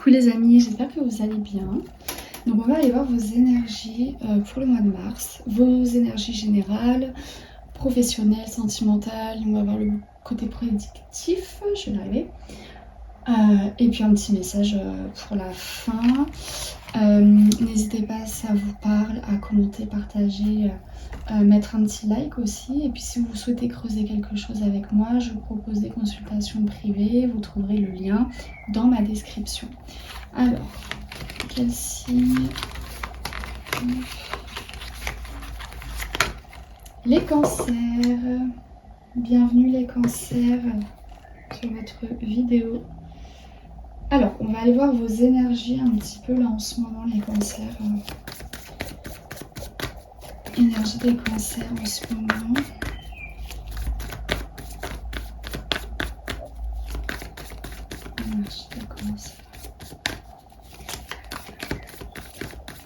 Coucou les amis, j'espère que vous allez bien. Donc on va aller voir vos énergies pour le mois de mars, vos énergies générales, professionnelles, sentimentales. On va voir le côté prédictif, je vais y arriver. Et puis un petit message pour la fin. N'hésitez pas, si ça vous parle, à commenter, partager, mettre un petit like aussi. Et puis si vous souhaitez creuser quelque chose avec moi, je propose des consultations privées. Vous trouverez le lien dans ma description. Alors, quel signe? Les cancers. Bienvenue les cancers sur votre vidéo. Alors, on va aller voir vos énergies un petit peu là en ce moment, les cancers. Énergie des cancers en ce moment. Énergie des cancers.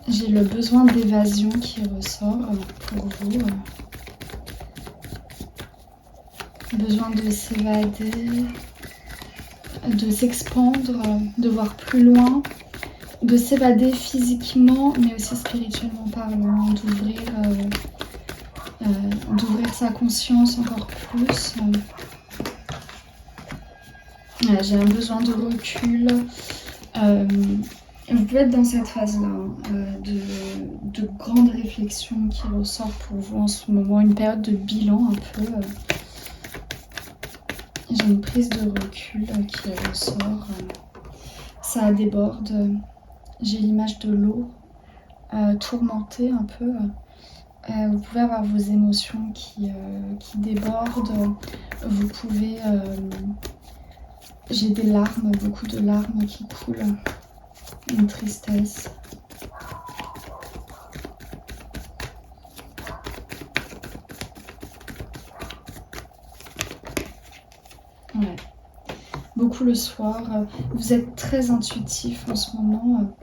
J'ai le besoin d'évasion qui ressort pour vous. Besoin de s'évader, de s'expandre, de voir plus loin, de s'évader physiquement mais aussi spirituellement parlant, d'ouvrir sa conscience encore plus. J'ai un besoin de recul. Vous pouvez être dans cette phase-là, de grande réflexion qui ressort pour vous en ce moment, une période de bilan un peu. J'ai une prise de recul qui ressort, ça déborde. J'ai l'image de l'eau tourmentée un peu. Vous pouvez avoir vos émotions qui débordent. Vous pouvez... j'ai des larmes, beaucoup de larmes qui coulent. Une tristesse. Ouais. Beaucoup le soir. Vous êtes très intuitif en ce moment.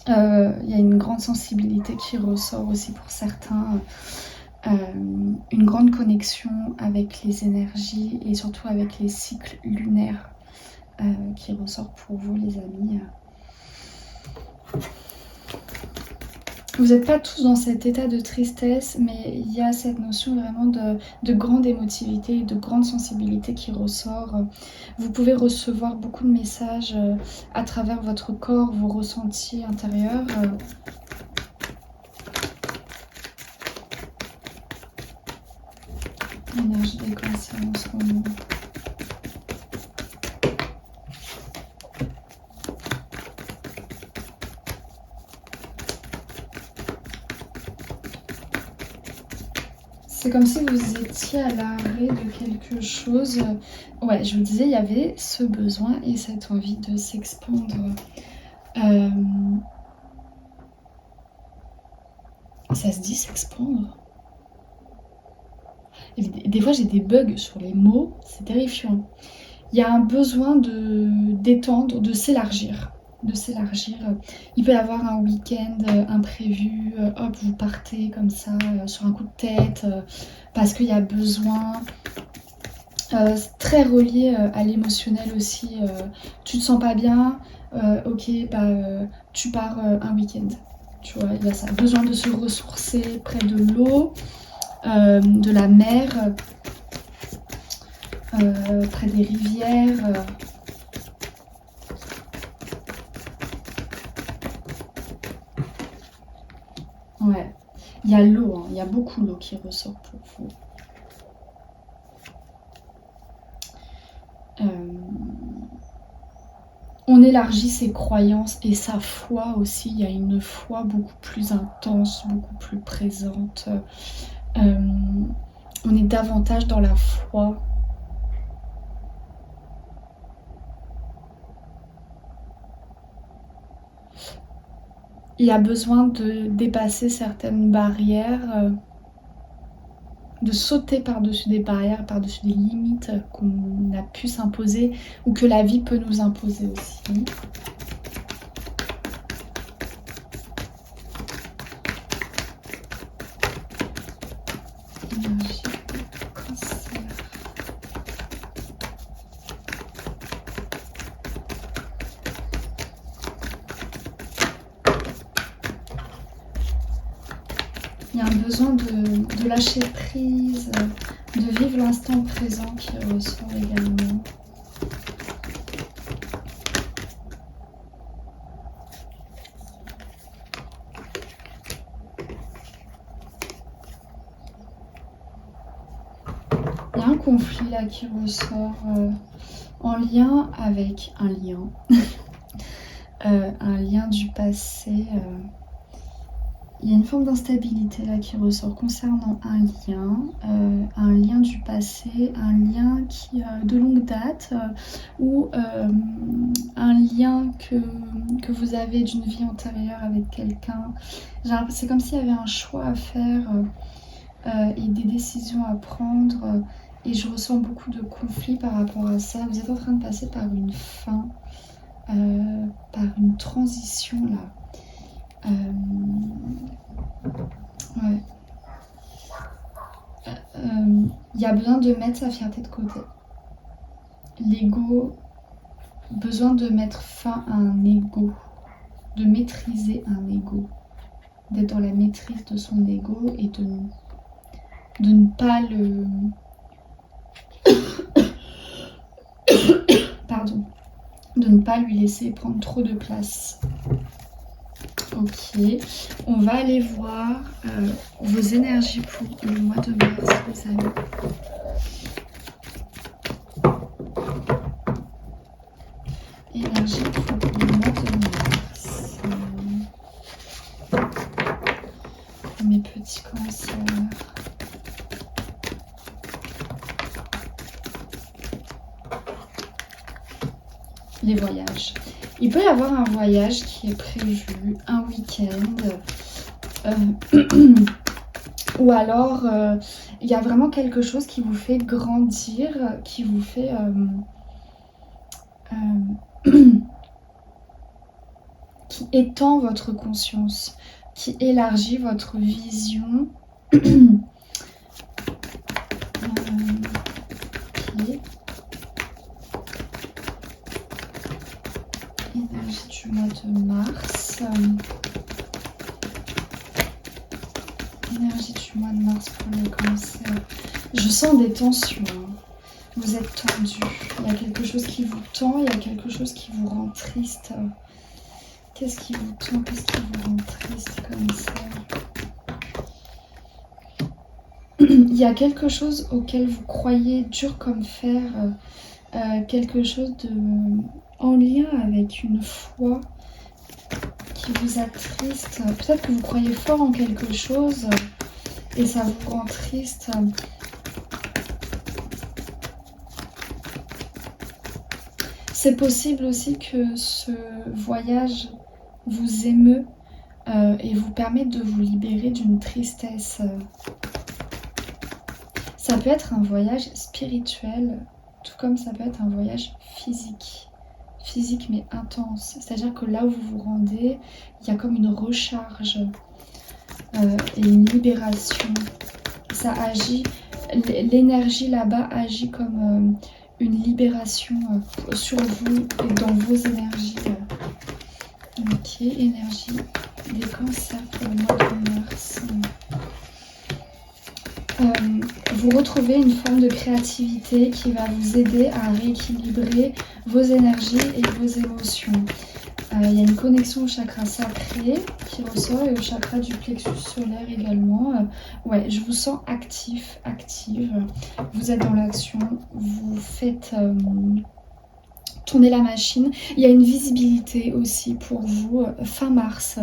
Il y a une grande sensibilité qui ressort aussi pour certains. Une grande connexion avec les énergies et surtout avec les cycles lunaires qui ressort pour vous les amis. Vous n'êtes pas tous dans cet état de tristesse, mais il y a cette notion vraiment de grande émotivité, de grande sensibilité qui ressort. Vous pouvez recevoir beaucoup de messages à travers votre corps, vos ressentis intérieurs. L'énergie des cancers en ce moment. C'est comme si vous étiez à l'arrêt de quelque chose. Ouais, je vous disais, il y avait ce besoin et cette envie de s'expandre. Ça se dit s'expandre? Des fois, j'ai des bugs sur les mots, c'est terrifiant. Il y a un besoin de d'étendre, de s'élargir. Il peut y avoir un week-end imprévu, hop, vous partez comme ça sur un coup de tête parce qu'il y a besoin, très relié à l'émotionnel aussi. Tu te sens pas bien, ok, tu pars un week-end. Tu vois, il y a ça, besoin de se ressourcer près de l'eau, de la mer, près des rivières. Ouais, il y a l'eau, hein. Il y a beaucoup l'eau qui ressort pour vous. On élargit ses croyances et sa foi aussi. Il y a une foi beaucoup plus intense, beaucoup plus présente. On est davantage dans la foi. Il y a besoin de dépasser certaines barrières, de sauter par-dessus des barrières, par-dessus des limites qu'on a pu s'imposer ou que la vie peut nous imposer aussi. Énergie de cancer. Il y a un besoin de lâcher prise, de vivre l'instant présent qui ressort également. Il y a un conflit là qui ressort en lien avec un lien. Un lien du passé. Il y a une forme d'instabilité là qui ressort concernant un lien du passé, un lien qui de longue date ou un lien que vous avez d'une vie antérieure avec quelqu'un. C'est comme s'il y avait un choix à faire et des décisions à prendre et je ressens beaucoup de conflits par rapport à ça. Vous êtes en train de passer par une fin, par une transition là. Ouais. Il y a besoin de mettre sa fierté de côté. L'ego, besoin de mettre fin à un ego, de maîtriser un ego, d'être dans la maîtrise de son ego et de ne pas le... Pardon. De ne pas lui laisser prendre trop de place. Ok, on va aller voir vos énergies pour le mois de mars, les amis. Énergie pour le mois de mars. Mes petits cancers. Les voyages. Il peut y avoir un voyage qui est prévu, un week-end, ou alors il y a vraiment quelque chose qui vous fait grandir, qui vous fait qui étend votre conscience, qui élargit votre vision. Okay. Énergie du mois de mars. Énergie du mois de mars pour les cancers. Je sens des tensions. Vous êtes tendu. Il y a quelque chose qui vous tend, il y a quelque chose qui vous rend triste. Qu'est-ce qui vous tend, qu'est-ce qui vous rend triste comme ça? Il y a quelque chose auquel vous croyez dur comme fer, quelque chose en lien avec une foi qui vous attriste. Peut-être que vous croyez fort en quelque chose et ça vous rend triste. C'est possible aussi que ce voyage vous émeut et vous permette de vous libérer d'une tristesse. Ça peut être un voyage spirituel, tout comme ça peut être un voyage physique. Physique mais intense. C'est-à-dire que là où vous vous rendez, il y a comme une recharge et une libération. Ça agit, l'énergie là-bas agit comme une libération sur vous et dans vos énergies. Ok, énergie des cancers pour le mois de mars. Vous retrouvez une forme de créativité qui va vous aider à rééquilibrer vos énergies et vos émotions. Il y a une connexion au chakra sacré qui ressort et au chakra du plexus solaire également. Ouais, je vous sens actif, active. Vous êtes dans l'action, vous faites tourner la machine. Il y a une visibilité aussi pour vous fin mars.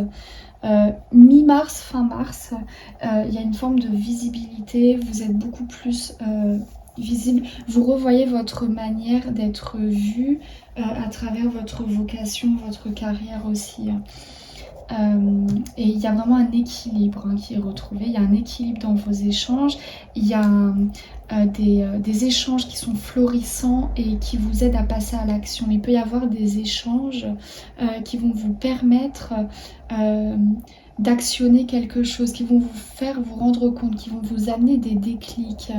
Mi-mars, fin mars, il y a une forme de visibilité, vous êtes beaucoup plus visible, vous revoyez votre manière d'être vu à travers votre vocation, votre carrière aussi. Et il y a vraiment un équilibre qui est retrouvé, il y a un équilibre dans vos échanges, il y a des échanges qui sont florissants et qui vous aident à passer à l'action. Il peut y avoir des échanges qui vont vous permettre d'actionner quelque chose, qui vont vous faire vous rendre compte, qui vont vous amener des déclics.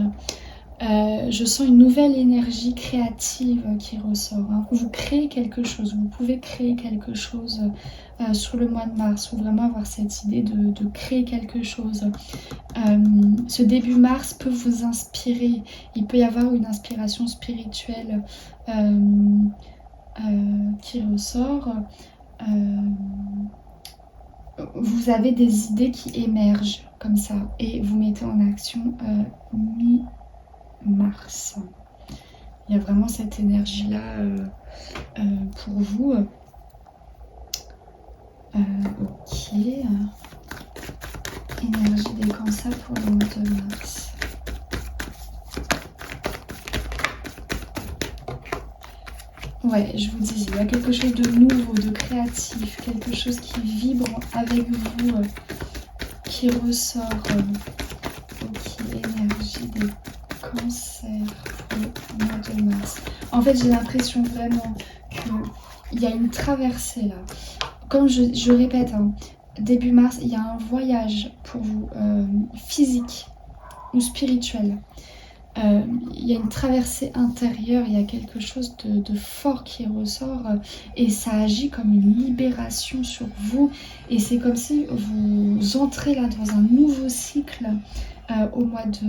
Je sens une nouvelle énergie créative qui ressort. Hein. Vous créez quelque chose, vous pouvez créer quelque chose sur le mois de mars, ou vraiment avoir cette idée de créer quelque chose. Ce début mars peut vous inspirer. Il peut y avoir une inspiration spirituelle qui ressort. Vous avez des idées qui émergent comme ça et vous mettez en action mi-mars. Il y a vraiment cette énergie-là pour vous. Ok. Énergie des cancers pour le mois de mars. Ouais, je vous disais, il y a quelque chose de nouveau, de créatif, quelque chose qui vibre avec vous, qui ressort. Ok, énergie des cancers pour le mois de mars. En fait, j'ai l'impression vraiment qu'il y a une traversée là. Comme je répète, hein, début mars, il y a un voyage pour vous, physique ou spirituel. Il y a une traversée intérieure, il y a quelque chose de fort qui ressort et ça agit comme une libération sur vous. Et c'est comme si vous entrez là dans un nouveau cycle au mois de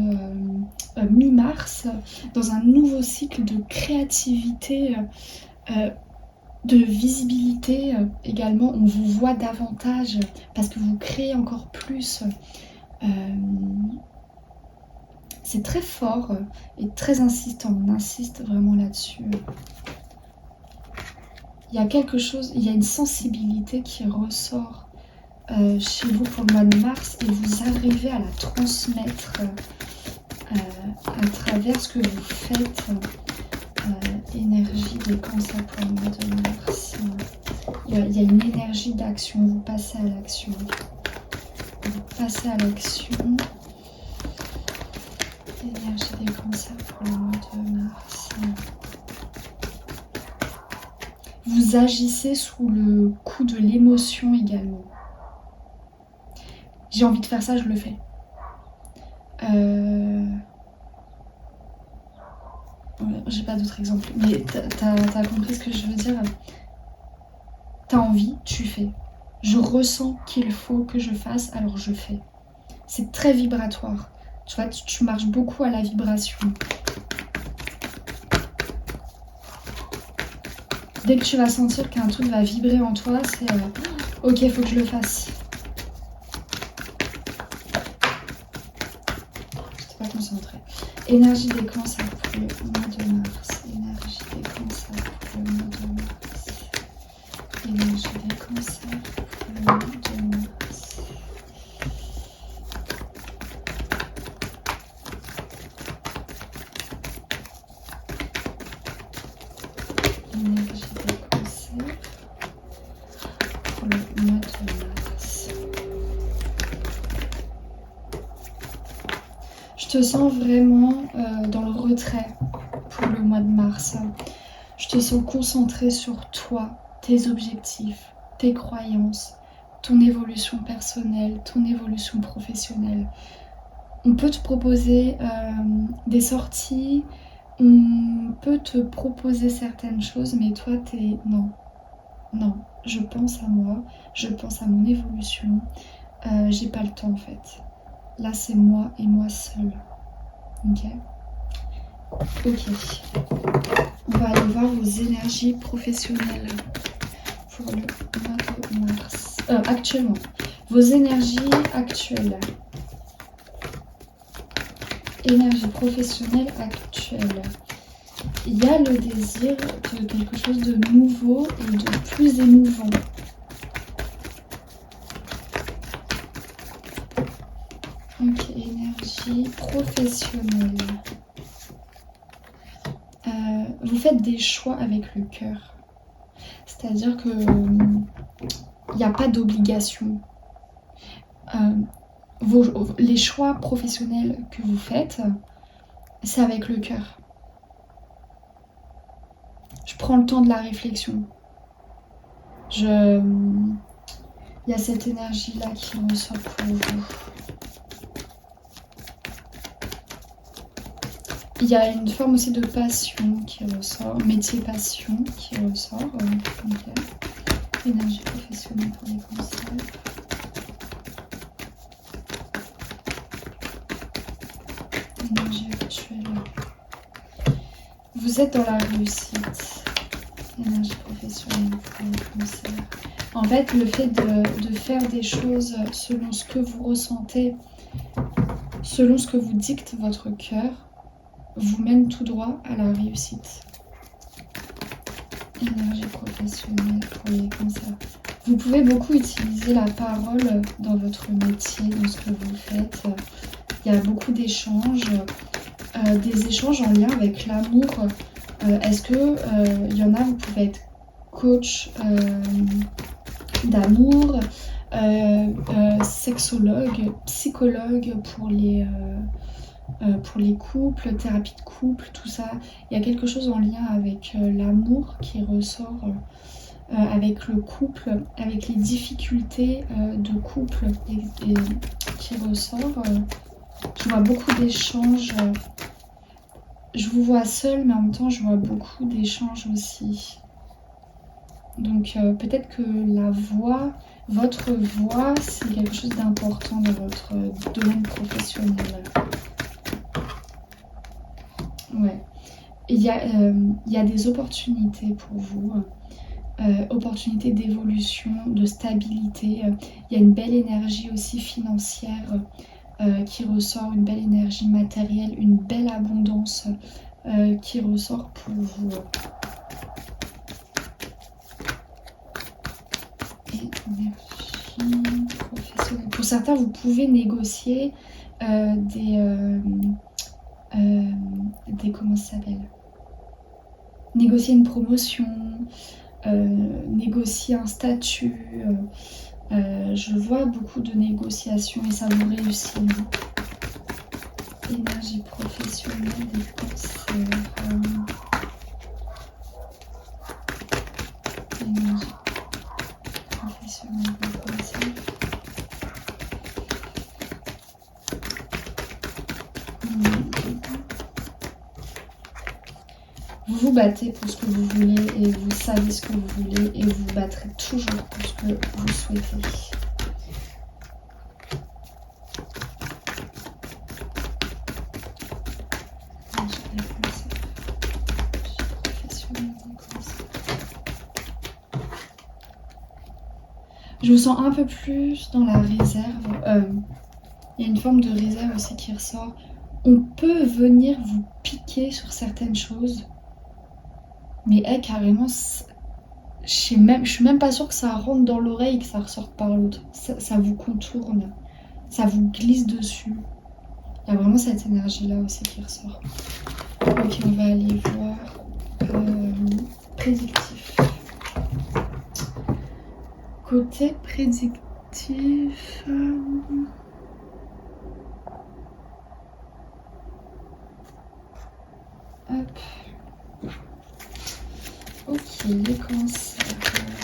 mi-mars, dans un nouveau cycle de créativité, de visibilité également. On vous voit davantage parce que vous créez encore plus. C'est très fort et très insistant. On insiste vraiment là-dessus. Il y a quelque chose, il y a une sensibilité qui ressort chez vous pour le mois de mars et vous arrivez à la transmettre à travers ce que vous faites. Énergie des cancers pour le mois de mars. Il y a une énergie d'action. Vous passez à l'action. Vous passez à l'action. Énergie des cancers pour le mois de mars. Vous agissez sous le coup de l'émotion également. J'ai envie de faire ça, je le fais. J'ai pas d'autres exemples, mais t'as compris ce que je veux dire. T'as envie, tu fais. Je ressens qu'il faut que je fasse, alors je fais. C'est très vibratoire. Tu vois, tu marches beaucoup à la vibration. Dès que tu vas sentir qu'un truc va vibrer en toi, c'est ok, il faut que je le fasse. Je pas concentrée. Énergie des cancers pour le mois de mars. Énergie des cancers pour le mois de mars. Énergie des cancers pour le mois de mars. Énergie des cancers pour le mois de mars. Je te sens vraiment dans le retrait pour le mois de mars. Je te sens concentré sur toi, tes objectifs, tes croyances, ton évolution personnelle, ton évolution professionnelle. On peut te proposer des sorties, on peut te proposer certaines choses, mais toi, t'es... Non, je pense à moi, je pense à mon évolution. J'ai pas le temps en fait. Là, c'est moi et moi seule. Ok. On va aller voir vos énergies professionnelles pour le mois de mars. Actuellement. Vos énergies actuelles. Énergie professionnelle actuelle. Il y a le désir de quelque chose de nouveau et de plus émouvant. Ok, énergie professionnelle. Vous faites des choix avec le cœur. C'est-à-dire que il n'y a pas d'obligation. Les choix professionnels que vous faites, c'est avec le cœur. Je prends le temps de la réflexion. Il y a cette énergie-là qui ressort pour vous. Il y a une forme aussi de passion qui ressort, métier passion qui ressort. Ok. Énergie professionnelle pour les cancers. Énergie actuelle. Vous êtes dans la réussite. Énergie professionnelle pour les cancers. En fait, le fait de faire des choses selon ce que vous ressentez, selon ce que vous dicte votre cœur, vous mène tout droit à la réussite. Énergie professionnelle pour les cancers. Vous pouvez beaucoup utiliser la parole dans votre métier, dans ce que vous faites. Il y a beaucoup d'échanges, des échanges en lien avec l'amour. Est-ce que il y en a, vous pouvez être coach d'amour, sexologue, psychologue pour les couples, thérapie de couple, tout ça. Il y a quelque chose en lien avec l'amour qui ressort, avec le couple, avec les difficultés de couple et qui ressort. Je vois beaucoup d'échanges. Je vous vois seul, mais en même temps, je vois beaucoup d'échanges aussi. Donc peut-être que la voix, votre voix, c'est quelque chose d'important dans votre domaine professionnel. Ouais. Il y a des opportunités pour vous, opportunités d'évolution, de stabilité. Il y a une belle énergie aussi financière qui ressort, une belle énergie matérielle, une belle abondance qui ressort pour vous. Énergie professionnelle. Pour certains, vous pouvez négocier des comment ça s'appelle, négocier une promotion, négocier un statut. Je vois beaucoup de négociations et ça vous réussit. Énergie professionnelle des cancers. Énergie professionnelle des cancers. Vous vous battez pour ce que vous voulez et vous savez ce que vous voulez et vous vous battrez toujours pour ce que vous souhaitez. Je me sens un peu plus dans la réserve. Il y a une forme de réserve aussi qui ressort. On peut venir vous piquer sur certaines choses. Mais carrément, je suis même pas sûre que ça rentre dans l'oreille et que ça ressorte par l'autre. Ça vous contourne. Ça vous glisse dessus. Il y a vraiment cette énergie-là aussi qui ressort. Ok, on va aller voir prédictif. Côté prédictif... Hop. Ok, les cancers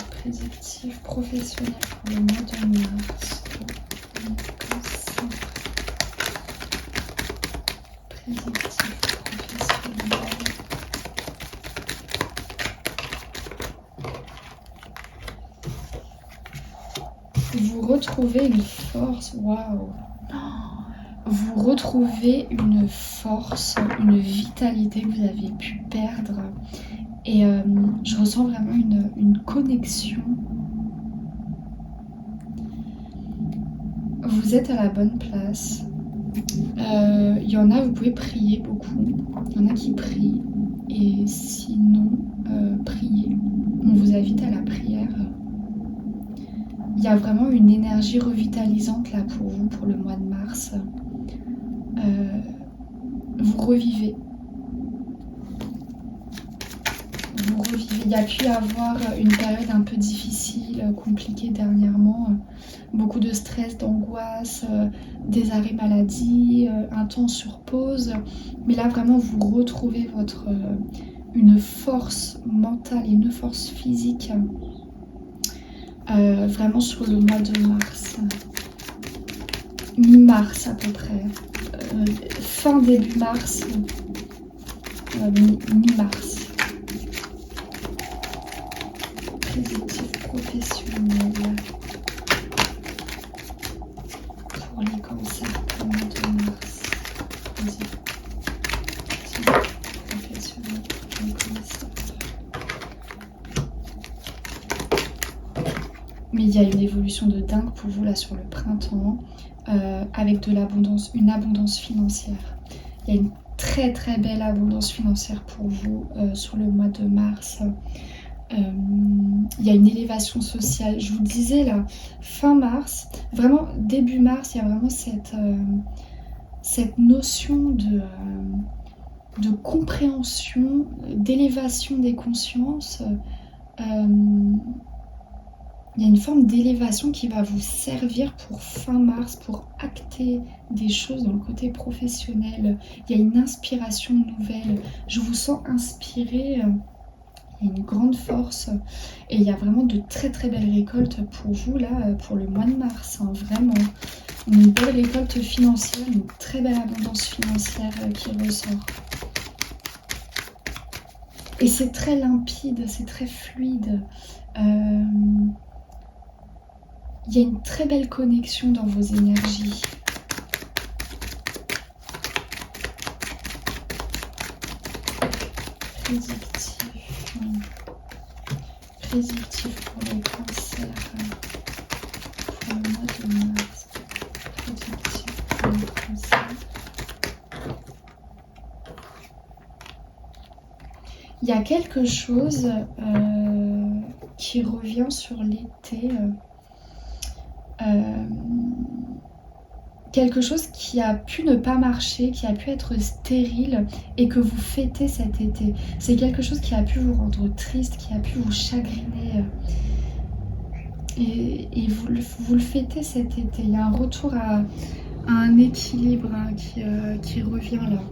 prédictifs professionnels pour le mois de mars. Les cancers prédictifs professionnels. Vous retrouvez une force, waouh! Vous retrouvez une force, une vitalité que vous aviez pu perdre. Et je ressens vraiment une connexion. Vous êtes à la bonne place. Il y en a, vous pouvez prier beaucoup. Il y en a qui prient. Et sinon, priez. On vous invite à la prière. Il y a vraiment une énergie revitalisante là pour vous, pour le mois de mars. Vous revivez. Il y a pu y avoir une période un peu difficile, compliquée dernièrement. Beaucoup de stress, d'angoisse, des arrêts maladie, un temps sur pause. Mais là, vraiment, vous retrouvez une force mentale et une force physique. Vraiment sur le mois de mars. Mi-mars à peu près. Fin début mars. mi-mars. Prédictif professionnel pour les cancers au mois de mars. Prédictif professionnel pour les cancers. Mais il y a une évolution de dingue pour vous là sur le printemps, avec de l'abondance, une abondance financière. Il y a une très très belle abondance financière pour vous sur le mois de mars. Il y a une élévation sociale. Je vous disais là, fin mars, vraiment début mars, il y a vraiment cette notion de compréhension, d'élévation des consciences. Il y a une forme d'élévation qui va vous servir pour fin mars, pour acter des choses dans le côté professionnel. Il y a une inspiration nouvelle. Je vous sens inspiré. Il y a une grande force. Et il y a vraiment de très très belles récoltes pour vous là, pour le mois de mars. Hein, vraiment. Une belle récolte financière, une très belle abondance financière qui ressort. Et c'est très limpide, c'est très fluide. Il y a une très belle connexion dans vos énergies. Prédictif pour les cancers pour le mois de mars. Prédictif pour les cancers. Il y a quelque chose qui revient sur l'été. Quelque chose qui a pu ne pas marcher, qui a pu être stérile et que vous fêtez cet été. C'est quelque chose qui a pu vous rendre triste, qui a pu vous chagriner. Et vous le fêtez cet été. Il y a un retour à un équilibre hein, qui revient là.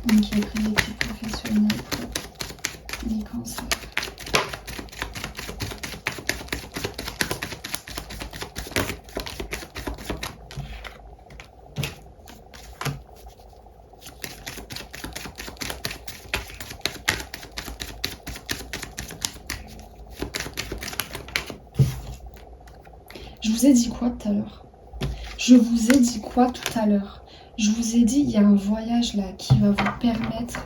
Ok, prédictif professionnel pour les cancers. Je vous ai dit quoi tout à l'heure? Je vous ai dit quoi tout à l'heure? Je vous ai dit, il y a un voyage là qui va vous permettre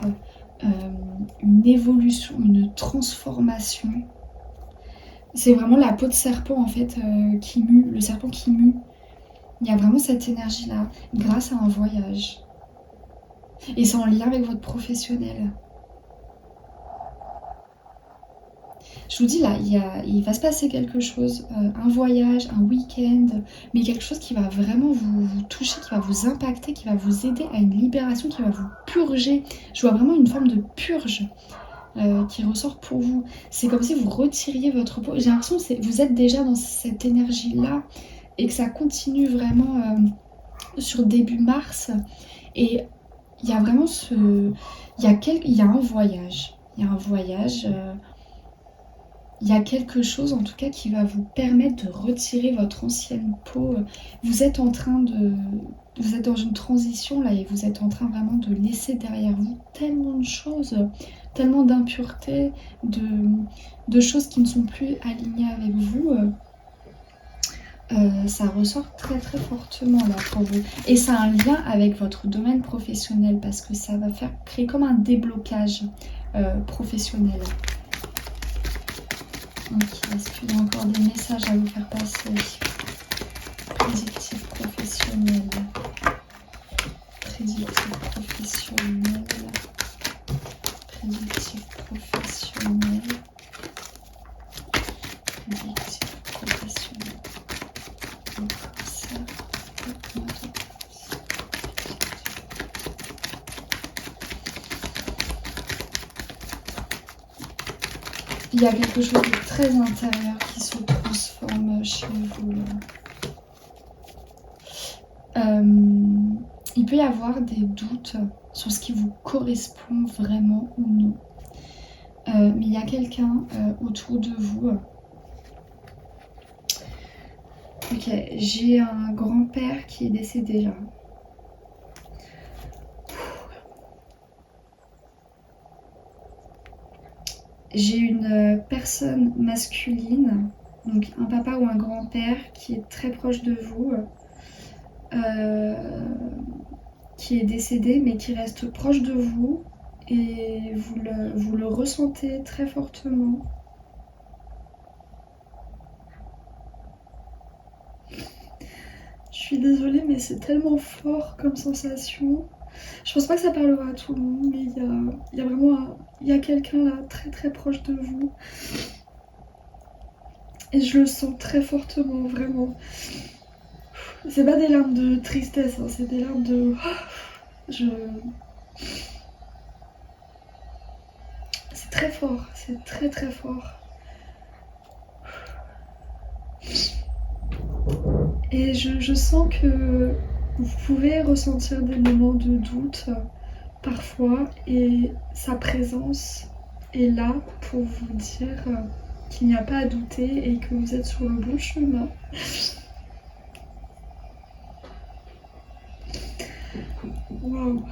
une évolution, une transformation. C'est vraiment la peau de serpent en fait qui mue, le serpent qui mue. Il y a vraiment cette énergie là grâce à un voyage. Et c'est en lien avec votre professionnel. Je vous dis là, il va se passer quelque chose, un voyage, un week-end, mais quelque chose qui va vraiment vous toucher, qui va vous impacter, qui va vous aider à une libération, qui va vous purger. Je vois vraiment une forme de purge qui ressort pour vous. C'est comme si vous retiriez votre peau. J'ai l'impression que vous êtes déjà dans cette énergie-là et que ça continue vraiment sur début mars. Et il y a vraiment il y a un voyage. Il y a un voyage... il y a quelque chose en tout cas qui va vous permettre de retirer votre ancienne peau. Vous êtes en train de... Vous êtes dans une transition là et vous êtes en train vraiment de laisser derrière vous tellement de choses, tellement d'impuretés, de choses qui ne sont plus alignées avec vous. Ça ressort très très fortement là pour vous. Et ça a un lien avec votre domaine professionnel parce que ça va créer comme un déblocage professionnel. Ok, est-ce qu'il y a encore des messages à vous faire passer? Prédictif professionnel. Prédictif professionnel. Prédictif professionnel. Prédictif professionnel. Il y a quelque chose de très intérieur qui se transforme chez vous. Il peut y avoir des doutes sur ce qui vous correspond vraiment ou non. Mais il y a quelqu'un autour de vous. Ok, j'ai un grand-père qui est décédé là. J'ai une personne masculine, donc un papa ou un grand-père qui est très proche de vous, euh, qui est décédé mais qui reste proche de vous et vous le ressentez très fortement. Je suis désolée mais c'est tellement fort comme sensation. Je pense pas que ça parlera à tout le monde, mais il y a vraiment il y a quelqu'un là très très proche de vous. Et je le sens très fortement, vraiment. C'est pas des larmes de tristesse, hein, c'est des larmes de... Je... C'est très fort, c'est très très fort. Et je sens que vous pouvez ressentir des moments de doute parfois et sa présence est là pour vous dire qu'il n'y a pas à douter et que vous êtes sur le bon chemin. Waouh,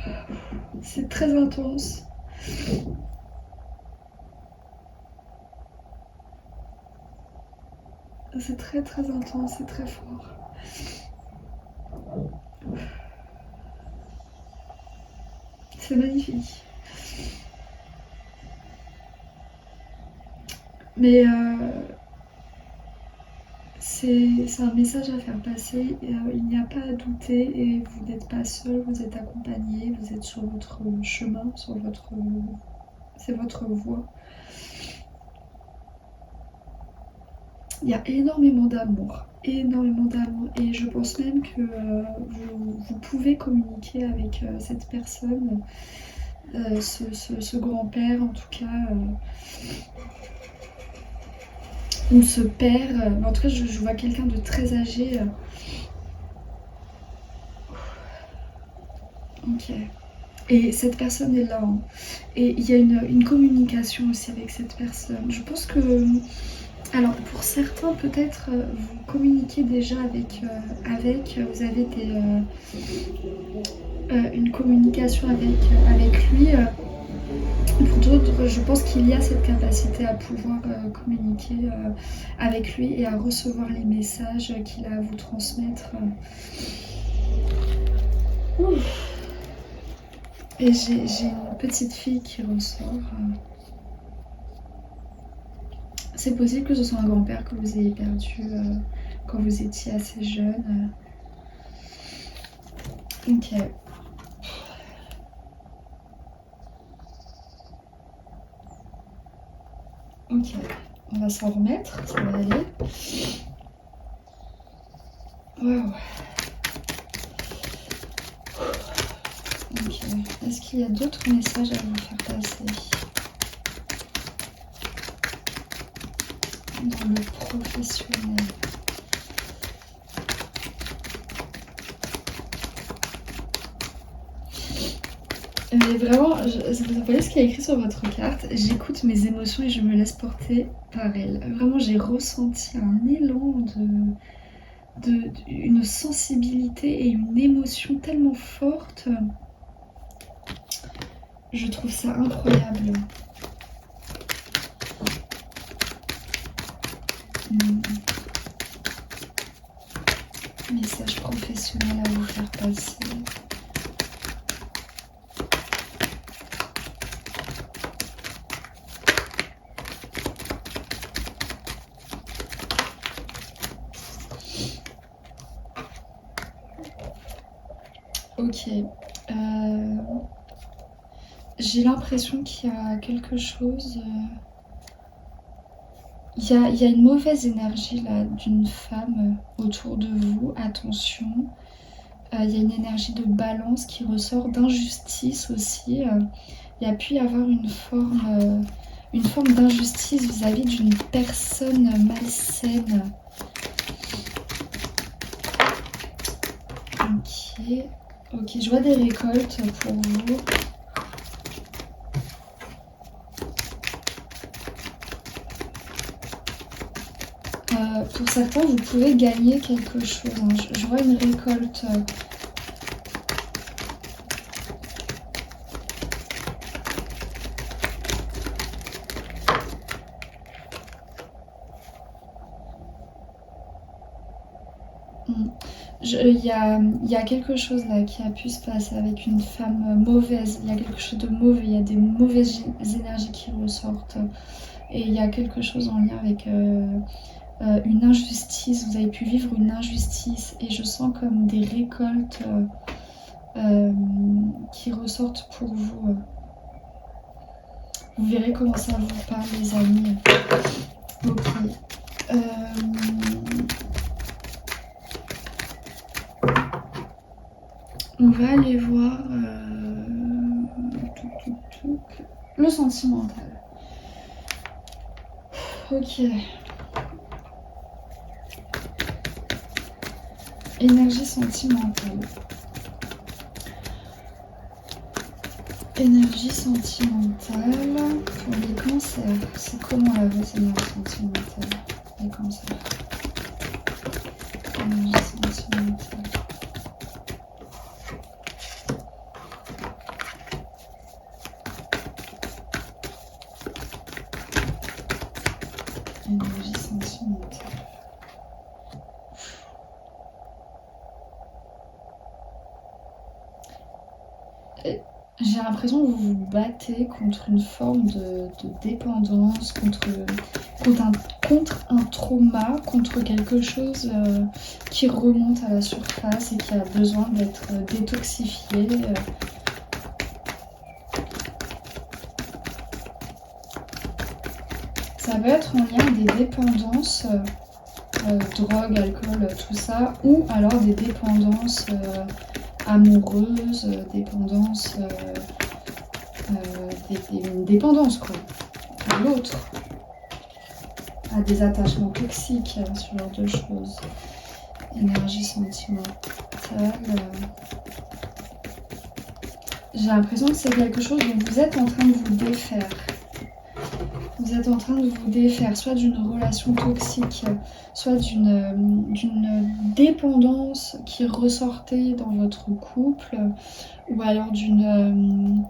c'est très intense. C'est très très intense, c'est très fort. C'est magnifique. Mais c'est un message à faire passer. Il n'y a pas à douter et vous n'êtes pas seul, vous êtes accompagné, vous êtes sur votre chemin, c'est votre voie. Il y a énormément d'amour et je pense même que vous pouvez communiquer avec cette personne, ce grand-père en tout cas, ou ce père, mais en tout cas je vois quelqu'un de très âgé. Ok. Et cette personne est là, hein. Et il y a une communication aussi avec cette personne. Je pense que... Alors pour certains peut-être vous communiquez déjà avec vous avez une communication avec lui. Pour d'autres, je pense qu'il y a cette capacité à pouvoir communiquer avec lui et à recevoir les messages qu'il a à vous transmettre. Et j'ai une petite fille qui ressort. C'est possible que ce soit un grand-père que vous ayez perdu quand vous étiez assez jeune. Ok. Ok. On va s'en remettre, ça va aller. Waouh. Ok. Est-ce qu'il y a d'autres messages à vous faire passer dans le professionnel? Mais vraiment, vous voyez ce qu'il y a écrit sur votre carte, j'écoute mes émotions et je me laisse porter par elles. Vraiment, j'ai ressenti un élan une sensibilité et une émotion tellement forte. Je trouve ça incroyable. Message professionnel à vous faire passer. Ok. J'ai l'impression qu'il y a quelque chose... Il y a une mauvaise énergie là d'une femme autour de vous, attention. Il y a une énergie de balance qui ressort, d'injustice aussi. Il y a pu y avoir une forme d'injustice vis-à-vis d'une personne malsaine. Ok, je vois des récoltes pour vous. Pour certains, vous pouvez gagner quelque chose. Hein. Je vois une récolte. Il y a quelque chose là qui a pu se passer avec une femme mauvaise. Il y a quelque chose de mauvais. Il y a des mauvaises énergies qui ressortent. Et il y a quelque chose en lien avec une injustice. Vous avez pu vivre une injustice. Et je sens comme des récoltes qui ressortent pour vous. Vous verrez comment ça vous parle, les amis. Ok. On va aller voir le sentimental. Ok. Énergie sentimentale. Énergie sentimentale pour les cancers. C'est comment la votre énergie sentimentale, les cancers? Énergie sentimentale. Énergie sentimentale. J'ai l'impression que vous vous battez contre une forme de dépendance, contre un trauma, contre quelque chose qui remonte à la surface et qui a besoin d'être détoxifié. Ça peut être en lien des dépendances, drogue, alcool, tout ça, ou alors des dépendances amoureuses, dépendances, des dépendances quoi, à l'autre, à des attachements toxiques, ce genre de choses. Énergie sentimentale. J'ai l'impression que c'est quelque chose dont vous êtes en train de vous défaire. Vous êtes en train de vous défaire, soit d'une relation toxique, soit d'une dépendance qui ressortait dans votre couple, ou alors d'une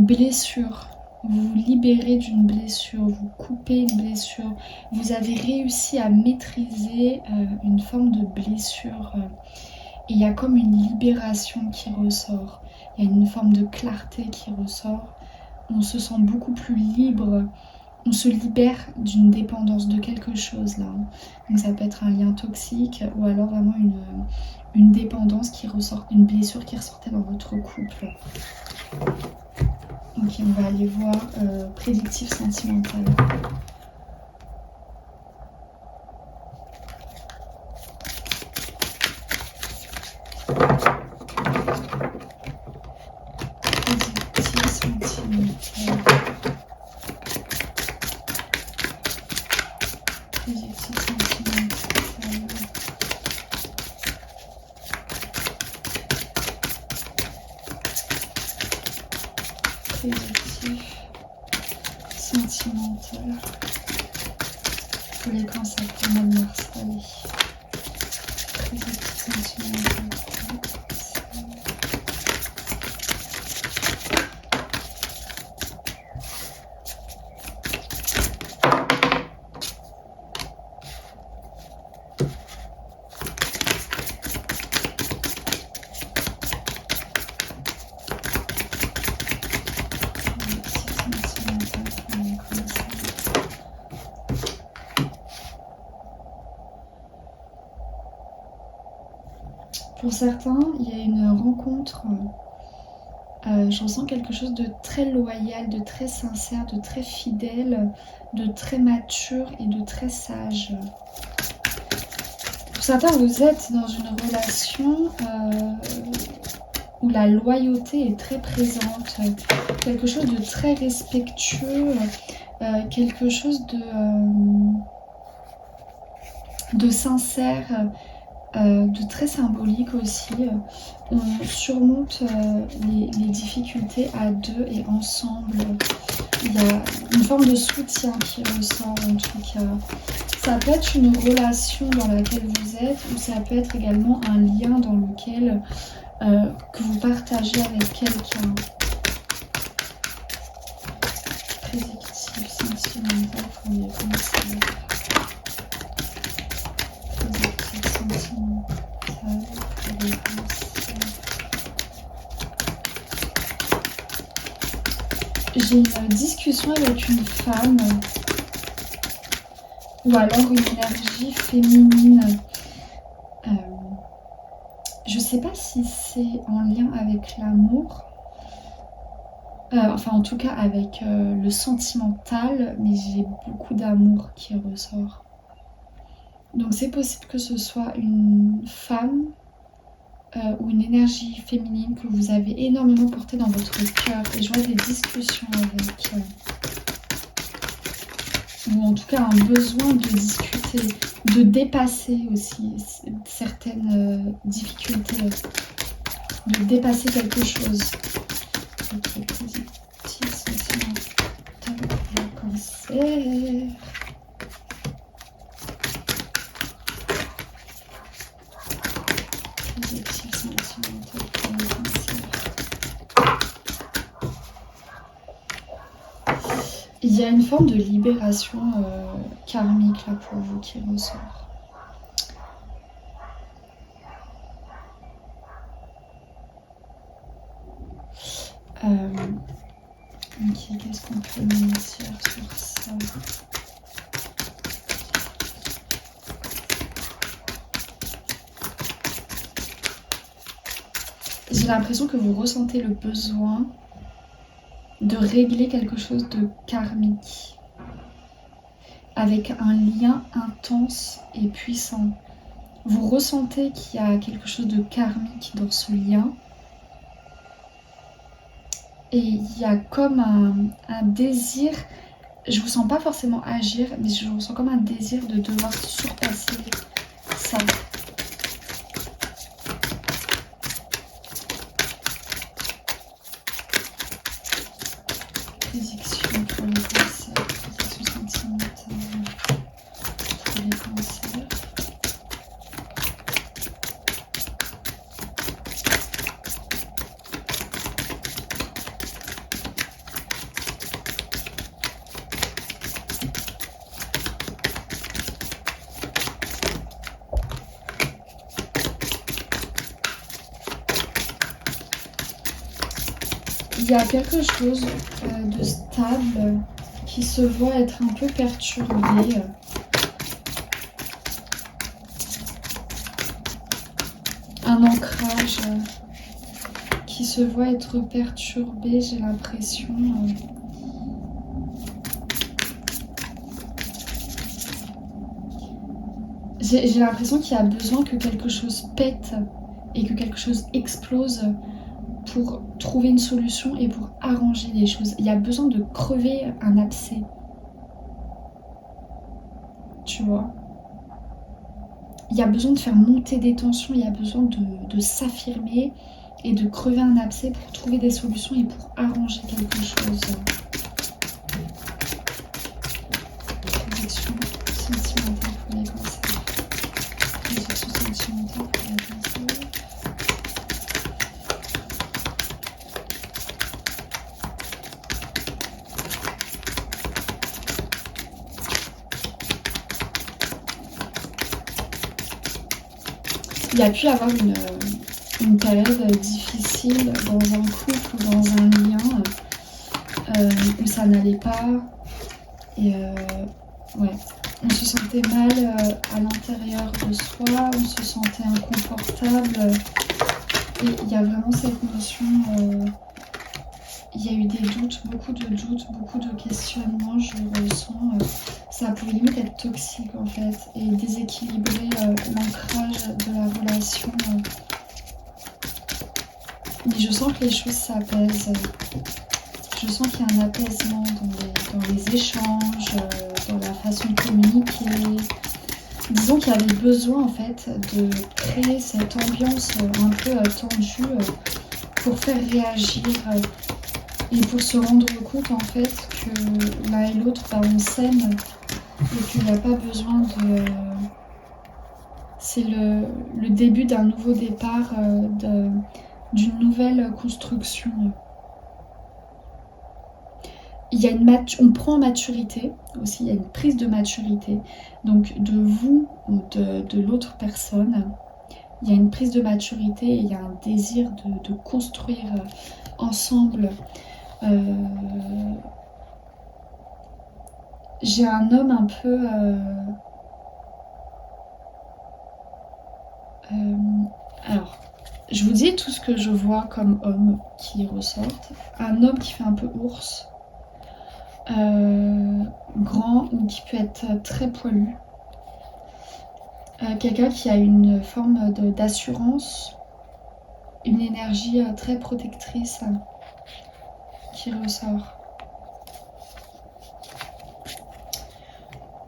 blessure. Vous vous libérez d'une blessure, vous coupez une blessure. Vous avez réussi à maîtriser une forme de blessure. Et il y a comme une libération qui ressort. Il y a une forme de clarté qui ressort. On se sent beaucoup plus libre, on se libère d'une dépendance de quelque chose là. Donc ça peut être un lien toxique ou alors vraiment une dépendance qui ressort, une blessure qui ressortait dans votre couple. Ok, on va aller voir prédictif sentimental. Sentimental pour les cancers pour le mois de mars, allez. Prédictif sentimental. Pour certains, il y a une rencontre, je ressens quelque chose de très loyal, de très sincère, de très fidèle, de très mature et de très sage. Pour certains, vous êtes dans une relation où la loyauté est très présente, quelque chose de très respectueux, quelque chose de sincère, de très symbolique aussi. On surmonte les difficultés à deux et ensemble. Il y a une forme de soutien qui ressort en tout cas. Ça peut être une relation dans laquelle vous êtes ou ça peut être également un lien dans lequel que vous partagez avec quelqu'un. Prédictif, sentimental pour les cancers. Prédictif, sentimental. J'ai une discussion avec une femme ou alors une énergie féminine. Je sais pas si c'est en lien avec l'amour, enfin en tout cas avec le sentimental, mais j'ai beaucoup d'amour qui ressort. Donc c'est possible que ce soit une femme ou une énergie féminine que vous avez énormément portée dans votre cœur. Et je vois des discussions avec, ou en tout cas un besoin de discuter, de dépasser aussi certaines difficultés, de dépasser quelque chose. Ok, positif, sentimental, le cancer. Il y a une forme de libération karmique là pour vous qui ressort. Ok, qu'est-ce qu'on peut me dire sur ça? J'ai l'impression que vous ressentez le besoin de régler quelque chose de karmique, avec un lien intense et puissant. Vous ressentez qu'il y a quelque chose de karmique dans ce lien. Et il y a comme un désir, je vous sens pas forcément agir, mais je ressens comme un désir de devoir surpasser ça. Prédiction pour les cancers, prédiction sentimentale pour les cancers. Il y a quelque chose de stable qui se voit être un peu perturbé. Un ancrage qui se voit être perturbé, j'ai l'impression. J'ai l'impression qu'il y a besoin que quelque chose pète et que quelque chose explose pour trouver une solution et pour arranger les choses. Il y a besoin de crever un abcès. Tu vois? Il y a besoin de faire monter des tensions, il y a besoin de s'affirmer et de crever un abcès pour trouver des solutions et pour arranger quelque chose. Projection sentimentale pour les cancers. Projection sentimentale pour les cancers. Il y a pu y avoir une période difficile dans un couple ou dans un lien où ça n'allait pas et ouais, on se sentait mal à l'intérieur de soi, on se sentait inconfortable et il y a vraiment cette notion, il y a eu des doutes, beaucoup de questionnements, je ressens, ça pouvait limite être toxique en fait et déséquilibrer l'ancrage de la relation. Mais je sens que les choses s'apaisent. Je sens qu'il y a un apaisement dans les échanges, dans la façon de communiquer. Disons qu'il y avait besoin en fait de créer cette ambiance un peu tendue pour faire réagir et pour se rendre compte en fait que l'un et l'autre on s'aime et qu'il n'y a pas besoin de... C'est le début d'un nouveau départ, d'une nouvelle construction. Il y a on prend en maturité aussi, il y a une prise de maturité, donc de vous ou de l'autre personne. Il y a une prise de maturité et il y a un désir de construire ensemble J'ai un homme un peu... alors, je vous dis tout ce que je vois comme homme qui ressortent. Un homme qui fait un peu ours, grand ou qui peut être très poilu. Quelqu'un qui a une forme d'assurance, une énergie très protectrice qui ressort.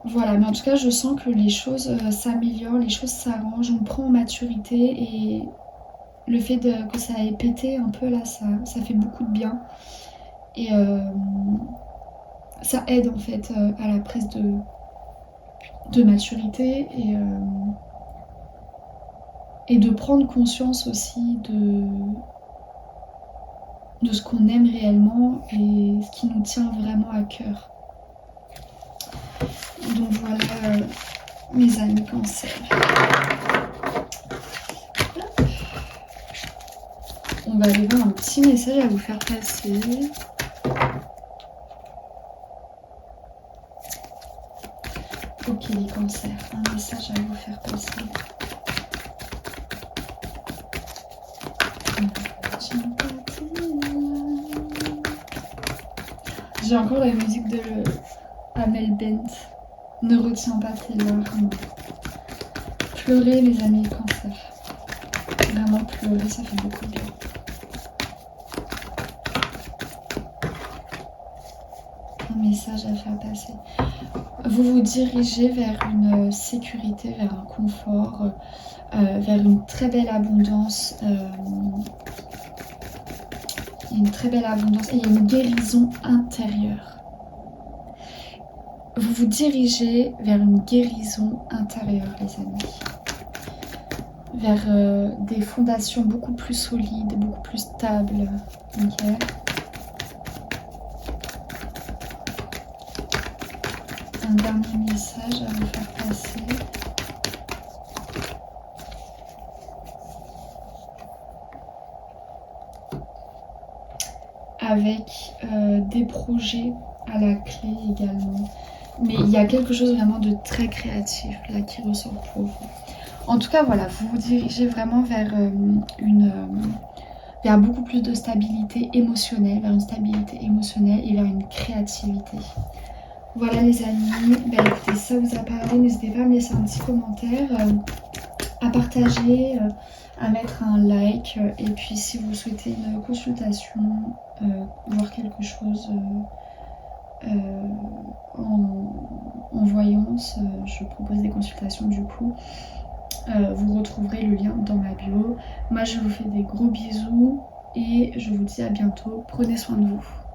Voilà, mais en tout cas, je sens que les choses s'améliorent, les choses s'arrangent, on prend en maturité et le fait que ça ait pété un peu là, ça fait beaucoup de bien. Et ça aide en fait à la prise de maturité et de prendre conscience aussi de ce qu'on aime réellement et ce qui nous tient vraiment à cœur. Donc voilà mes amis Cancer. On va aller voir un petit message à vous faire passer. Ok les Cancers, un message à vous faire passer. J'ai encore la musique de Amel Bent. Ne retiens pas tes larmes. Pleurer les amis Cancer. Vraiment pleurer, ça fait beaucoup de bien. Un message à faire passer. Vous vous dirigez vers une sécurité, vers un confort, vers une très belle abondance. Une très belle abondance et il y a une guérison intérieure. Vous vous dirigez vers une guérison intérieure, les amis. Vers des fondations beaucoup plus solides, beaucoup plus stables. Okay. Un dernier message à vous faire passer. Avec des projets à la clé également. Mais il y a quelque chose vraiment de très créatif là qui ressort pour vous. En tout cas, voilà, vous vous dirigez vraiment vers vers beaucoup plus de stabilité émotionnelle, vers une stabilité émotionnelle et vers une créativité. Voilà les amis, bah, écoutez, si ça vous a parlé, n'hésitez pas à me laisser un petit commentaire, à partager, à mettre un like. Et puis si vous souhaitez une consultation, voir quelque chose en voyance, je propose des consultations du coup. Vous retrouverez le lien dans ma bio. Moi je vous fais des gros bisous et je vous dis à bientôt. Prenez soin de vous.